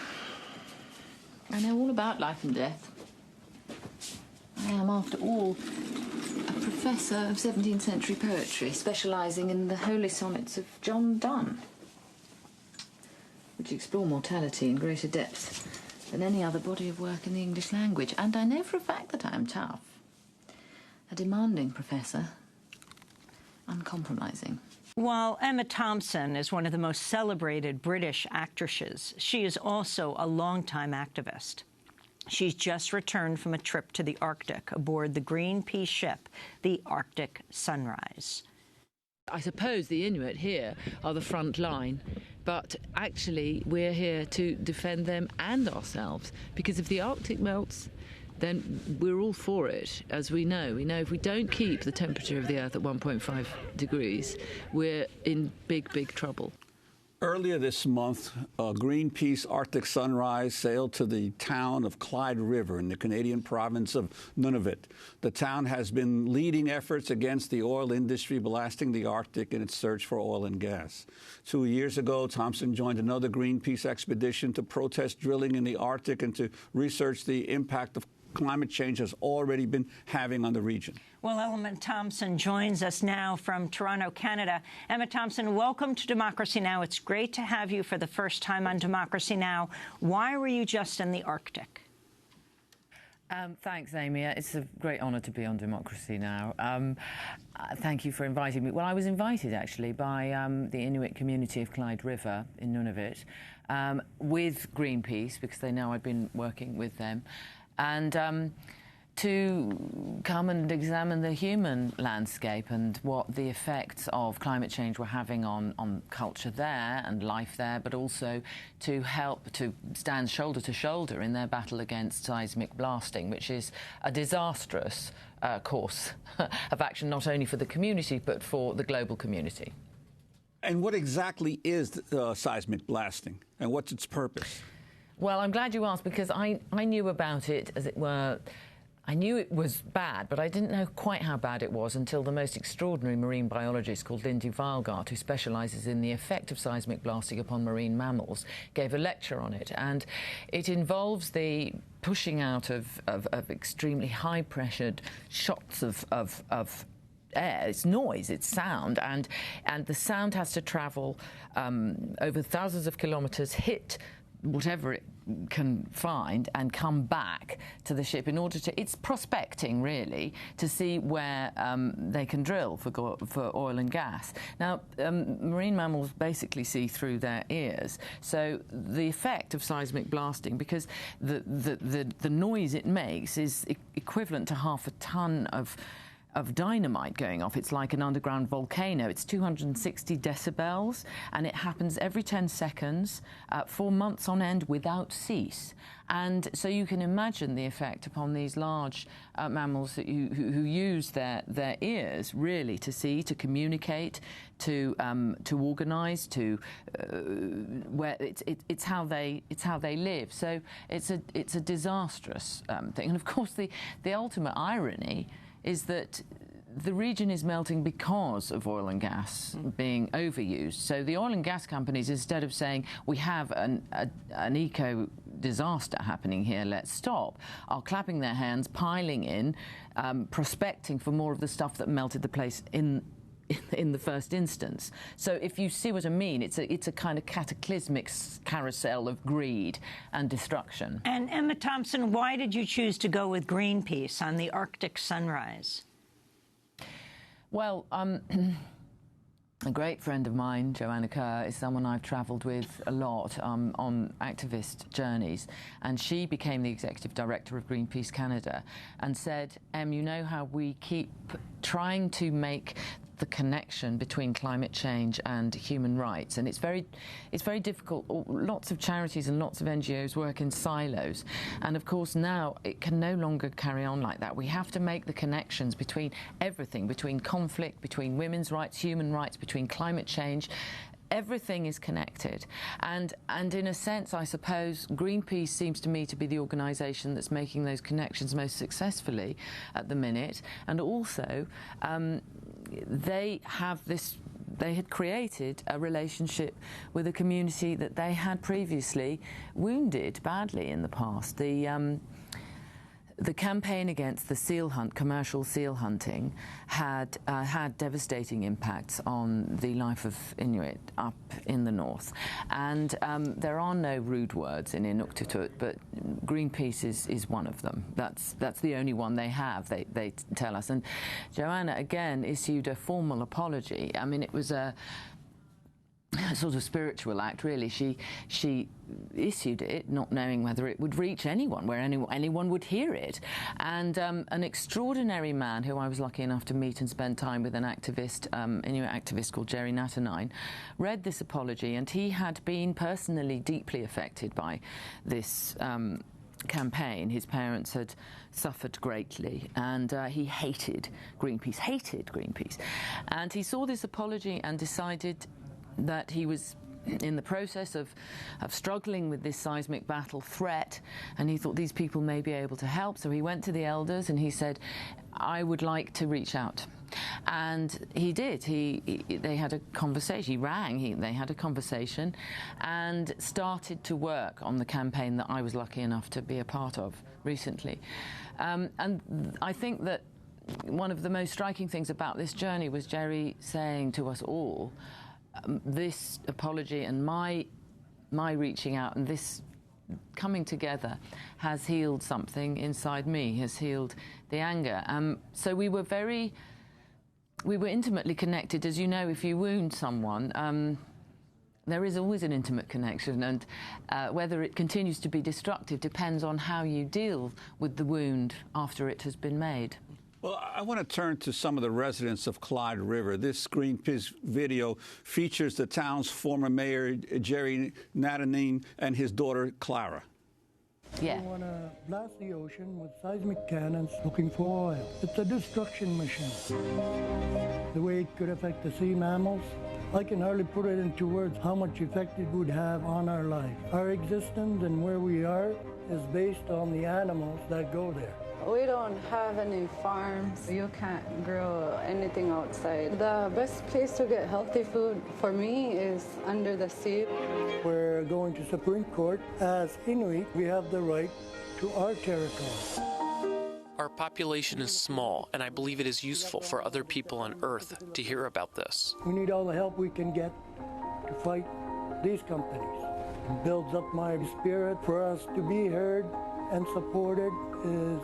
I know all about life and death. I am, after all, a professor of 17th century poetry, specialising in the holy sonnets of John Donne, which explore mortality in greater depth than any other body of work in the English language. And I know for a fact that I am tough. A demanding professor, uncompromising. While Emma Thompson is one of the most celebrated British actresses, she is also a longtime activist. She's just returned from a trip to the Arctic aboard the Greenpeace ship, the Arctic Sunrise. I suppose the Inuit here are the front line, but actually we're here to defend them and ourselves, because if the Arctic melts, then we're all for it, as we know. We know if we don't keep the temperature of the Earth at 1.5 degrees, we're in big, big trouble. Earlier this month, Greenpeace Arctic Sunrise sailed to the town of Clyde River in the Canadian province of Nunavut. The town has been leading efforts against the oil industry blasting the Arctic in its search for oil and gas. 2 years ago, Thompson joined another Greenpeace expedition to protest drilling in the Arctic and to research the impact of climate change has already been having on the region. Well, Emma Thompson joins us now from Toronto, Canada. Emma Thompson, welcome to Democracy Now! It's great to have you for the first time on Democracy Now! Why were you just in the Arctic? Thanks, Amy. It's a great honour to be on Democracy Now! Thank you for inviting me. Well, I was invited, actually, by the Inuit community of Clyde River in Nunavut with Greenpeace, because they know I'd been working with them, and to come and examine the human landscape and what the effects of climate change were having on culture there and life there, but also to help to stand shoulder to shoulder in their battle against seismic blasting, which is a disastrous course of action, not only for the community, but for the global community. And what exactly is seismic blasting, and what's its purpose? Well, I'm glad you asked, because I knew about it, as it were. I knew it was bad, but I didn't know quite how bad it was until the most extraordinary marine biologist called Lindy Weilgart, who specialises in the effect of seismic blasting upon marine mammals, gave a lecture on it. And it involves the pushing out of extremely high-pressured shots of air. It's noise, it's sound, and the sound has to travel over thousands of kilometres, hit whatever it can find, and come back to the ship in order to... It's prospecting, really, to see where they can drill for oil and gas. Now, marine mammals basically see through their ears, so the effect of seismic blasting, because the noise it makes is equivalent to half a ton of dynamite going off. It's like an underground volcano. It's 260 decibels, and it happens every 10 seconds for months on end without cease. And so you can imagine the effect upon these large mammals who use their ears, really, to see, to communicate, to organise, to where it's how they live. So it's a disastrous thing. And of course, the ultimate irony is that the region is melting because of oil and gas being overused. So the oil and gas companies, instead of saying, we have an eco-disaster happening here, let's stop, are clapping their hands, piling in, prospecting for more of the stuff that melted the place in in the first instance. So if you see what I mean, it's a kind of cataclysmic carousel of greed and destruction. And Emma Thompson, why did you choose to go with Greenpeace on the Arctic Sunrise? Well, a great friend of mine, Joanna Kerr, is someone I've travelled with a lot on activist journeys, and she became the executive director of Greenpeace Canada and said, you know how we keep trying to make the connection between climate change and human rights, and it's very difficult. Lots of charities and lots of NGOs work in silos, and of course now it can no longer carry on like that. We have to make the connections between everything, between conflict, between women's rights, human rights, between climate change. Everything is connected, and in a sense, I suppose Greenpeace seems to me to be the organisation that's making those connections most successfully at the minute, and also they had created a relationship with a community that they had previously wounded badly in the past. The campaign against the seal hunt, commercial seal hunting, had devastating impacts on the life of Inuit up in the north. And there are no rude words in Inuktitut, but Greenpeace is one of them. That's the only one they have, they tell us. And Joanna, again, issued a formal apology. I mean, it was a sort of spiritual act, really. She issued it not knowing whether it would reach anyone, where anyone would hear it. And an extraordinary man who I was lucky enough to meet and spend time with, an activist, Inuit activist called Jerry Natanine, read this apology, and he had been personally deeply affected by this campaign. His parents had suffered greatly, and he hated Greenpeace. And he saw this apology and decided that he was in the process of struggling with this seismic battle threat, and he thought these people may be able to help. So he went to the elders and he said, I would like to reach out. And he did. They had a conversation. He rang. They had a conversation and started to work on the campaign that I was lucky enough to be a part of recently. And I think that one of the most striking things about this journey was Jerry saying to us all, this apology and my reaching out and this coming together has healed something inside me, has healed the anger. So we were intimately connected. As you know, if you wound someone, there is always an intimate connection, and whether it continues to be destructive depends on how you deal with the wound after it has been made. Well, I want to turn to some of the residents of Clyde River. This Greenpeace video features the town's former mayor, Jerry Natanine, and his daughter, Clara. Yeah. We want to blast the ocean with seismic cannons looking for oil. It's a destruction machine. The way it could affect the sea mammals, I can hardly put it into words how much effect it would have on our life. Our existence and where we are is based on the animals that go there. We don't have any farms. You can't grow anything outside. The best place to get healthy food for me is under the sea. We're going to Supreme Court. As Inuit, we have the right to our territory. Our population is small, and I believe it is useful for other people on Earth to hear about this. We need all the help we can get to fight these companies. It builds up my spirit. For us to be heard and supported is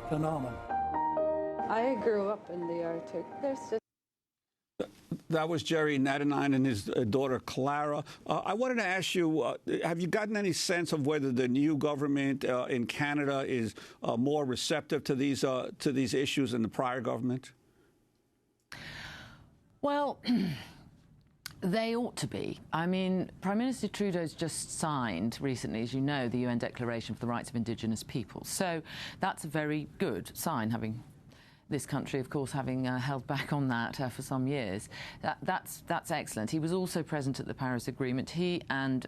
phenomenal. I grew up in the Arctic. There's just That was Jerry Natanine and his daughter Clara. I wanted to ask you, have you gotten any sense of whether the new government in Canada is more receptive to these issues than the prior government? Well, they ought to be. I mean, Prime Minister Trudeau's just signed recently, as you know, the UN Declaration for the Rights of Indigenous Peoples. So that's a very good sign, having this country, of course, having held back on that for some years. That's excellent. He was also present at the Paris Agreement. He and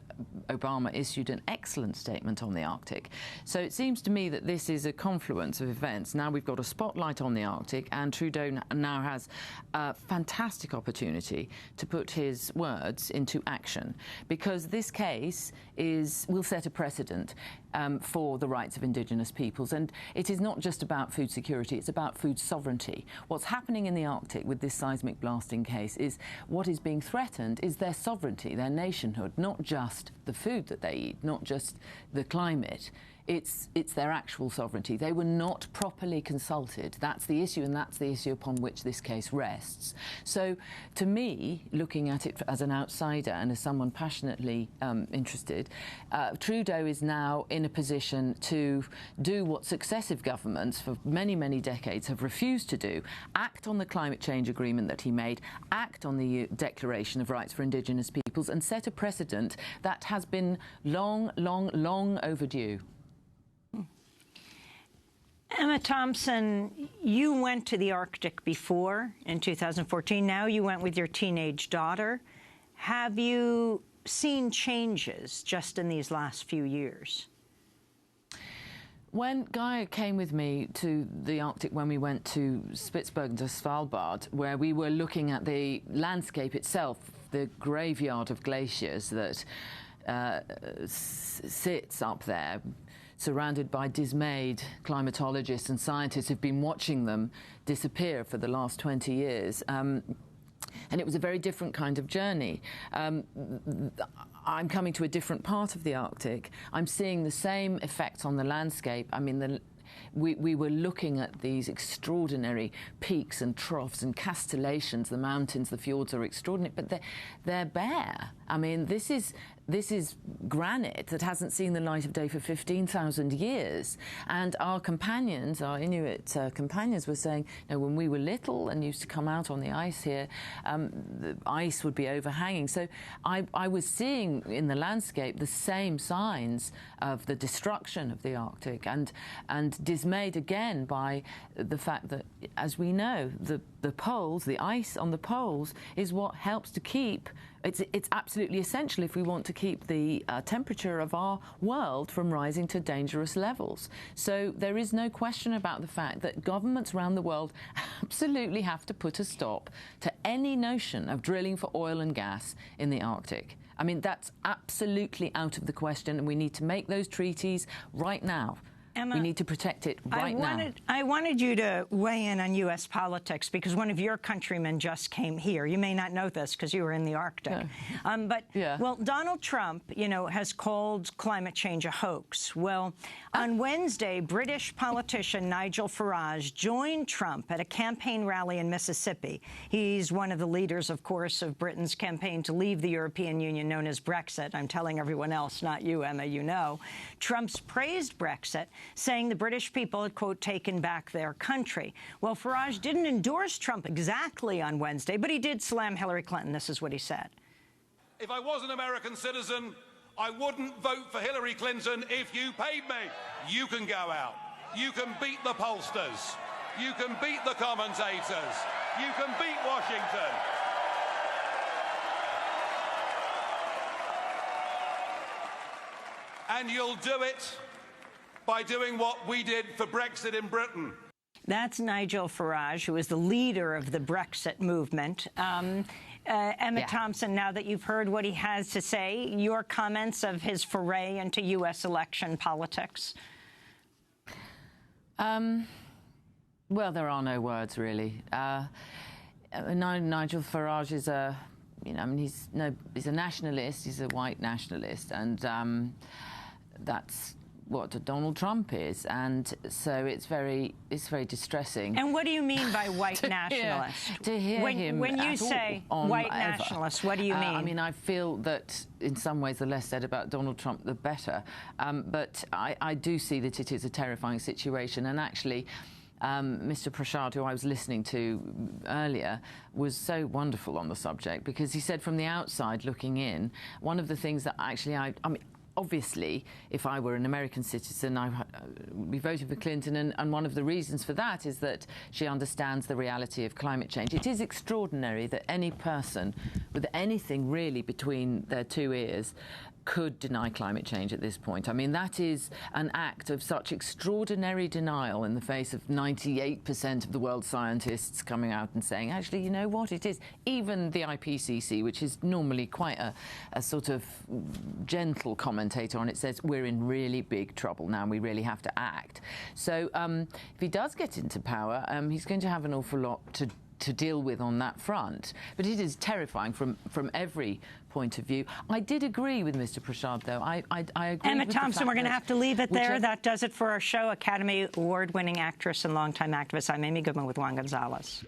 Obama issued an excellent statement on the Arctic. So it seems to me that this is a confluence of events. Now we've got a spotlight on the Arctic, and Trudeau now has a fantastic opportunity to put his words into action, because this case will set a precedent. for the rights of indigenous peoples. And it is not just about food security, it's about food sovereignty. What's happening in the Arctic with this seismic blasting case is what is being threatened is their sovereignty, their nationhood, not just the food that they eat, not just the climate. It's their actual sovereignty. They were not properly consulted. That's the issue, and that's the issue upon which this case rests. So, to me, looking at it as an outsider and as someone passionately interested, Trudeau is now in a position to do what successive governments for many, many decades have refused to do: act on the climate change agreement that he made, act on the Declaration of Rights for Indigenous Peoples, and set a precedent that has been long, long, long overdue. Emma Thompson, you went to the Arctic before in 2014. Now you went with your teenage daughter. Have you seen changes just in these last few years? When Gaia came with me to the Arctic, when we went to Spitsbergen to Svalbard, where we were looking at the landscape itself, the graveyard of glaciers that sits up there, surrounded by dismayed climatologists and scientists who've been watching them disappear for the last 20 years. And it was a very different kind of journey. I'm coming to a different part of the Arctic. I'm seeing the same effects on the landscape. I mean, we were looking at these extraordinary peaks and troughs and castellations. The mountains, the fjords are extraordinary, but they're bare. I mean, this is granite that hasn't seen the light of day for 15,000 years. And our companions, our Inuit companions, were saying, you know, when we were little and used to come out on the ice here, the ice would be overhanging. So I was seeing in the landscape the same signs of the destruction of the Arctic, and dismayed again by the fact that, as we know, the poles, the ice on the poles, is what helps to keep. It's absolutely essential if we want to keep the temperature of our world from rising to dangerous levels. So there is no question about the fact that governments around the world absolutely have to put a stop to any notion of drilling for oil and gas in the Arctic. I mean, that's absolutely out of the question, and we need to make those treaties right now. Emma, we need to protect it right now. I wanted you to weigh in on U.S. politics because one of your countrymen just came here. You may not know this because you were in the Arctic. Yeah. Well, Donald Trump, you know, has called climate change a hoax. Well, on Wednesday, British politician Nigel Farage joined Trump at a campaign rally in Mississippi. He's one of the leaders, of course, of Britain's campaign to leave the European Union, known as Brexit. I'm telling everyone else, not you, Emma, you know. Trump's praised Brexit, saying the British people had, quote, taken back their country. Well, Farage didn't endorse Trump exactly on Wednesday, but he did slam Hillary Clinton. This is what he said. If I was an American citizen, I wouldn't vote for Hillary Clinton if you paid me. You can go out. You can beat the pollsters. You can beat the commentators. You can beat Washington. And you'll do it by doing what we did for Brexit in Britain. That's Nigel Farage, who is the leader of the Brexit movement. Emma Thompson, now that you've heard what he has to say, your comments of his foray into U.S. election politics? Well, there are no words, really. Nigel Farage is he's a nationalist. He's a white nationalist, and that's what Donald Trump is, and so it's very distressing. And what do you mean by white nationalist? To hear him when you say white nationalist, what do you mean? I mean, I feel that in some ways the less said about Donald Trump, the better. But I do see that it is a terrifying situation, and actually, Mr. Prashad, who I was listening to earlier, was so wonderful on the subject, because he said from the outside looking in, one of the things that actually I mean, obviously, if I were an American citizen, we voted for Clinton, and one of the reasons for that is that she understands the reality of climate change. It is extraordinary that any person with anything really between their two ears could deny climate change at this point. I mean, that is an act of such extraordinary denial in the face of 98% of the world's scientists coming out and saying, actually, you know what, it is. Even the IPCC, which is normally quite a sort of gentle commentator on it, says we're in really big trouble now and we really have to act. So if he does get into power, he's going to have an awful lot to deal with on that front. But it is terrifying from every point of view. I did agree with Mr. Prashad, though. I agree Emma with Thompson, we're going to have to leave it there. That does it for our show. Academy Award-winning actress and longtime activist. I'm Amy Goodman with Juan Gonzalez.